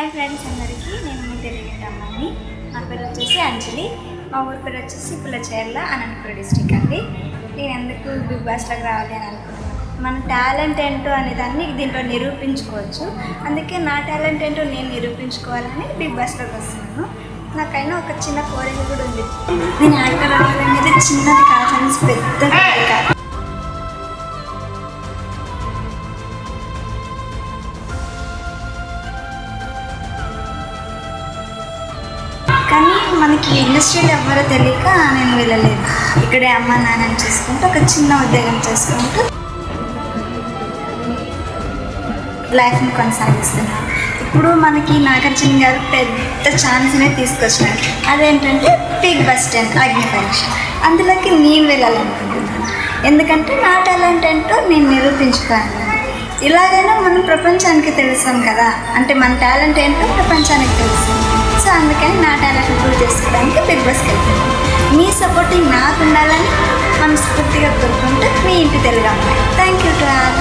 Hi friends అందరికీ, నేను మీ తెలుగు అమ్మాయిని. నా పేరు వచ్చేసి అంజలి. మా ఊరి పేరు వచ్చేసి పుల్లచేర్ల, అనంతపురం డిస్ట్రిక్ట్ అండి. నేను ఎందుకు బిగ్ బాస్లోకి రావాలి అని అనుకుంటున్నాను. మన టాలెంట్ ఏంటో అనే దాన్ని దీంట్లో నిరూపించుకోవచ్చు. అందుకే నా టాలెంట్ ఏంటో నేను నిరూపించుకోవాలని బిగ్ బాస్లోకి వస్తున్నాను. నాకైనా ఒక చిన్న కోరిక కూడా ఉంది. నేను యాక్టర్ అవ్వాలనేది చిన్నది కాదు, పెద్ద కోరిక. కానీ మనకి ఇండస్ట్రీలో ఎవ్వరో తెలియక నేను వెళ్ళలేదు. ఇక్కడే అమ్మ నాన్నని చూసుకుంటూ ఒక చిన్న ఉద్యోగం చేసుకుంటూ లైఫ్ని కొనసాగిస్తున్నాను. ఇప్పుడు మనకి నాగార్జున గారు పెద్ద ఛాన్స్నే తీసుకొచ్చినారు. అదేంటంటే బిగ్ బాస్ 10 అగ్ని పరీక్ష. అందులోకి నేను వెళ్ళాలనుకుంటున్నాను. ఎందుకంటే నా టాలెంట్ ఏంటో నేను నిరూపించుకోవాలి. ఇలాగైనా మనం ప్రపంచానికి తెలుస్తాం కదా, అంటే మన టాలెంట్ ఏంటో ప్రపంచానికి తెలుస్తుంది. సో అందుకని నా టాలెంట్ ప్రూవ్ చేసుకోవడానికి బిగ్ బాస్కి వెళ్తున్నాను. మీ సపోర్టింగ్ నాకు ఉండాలని మనస్ఫూర్తిగా కోరుకుంటూ మీ ఇంటి తెలుగు అమ్మాయి. Thank you to all.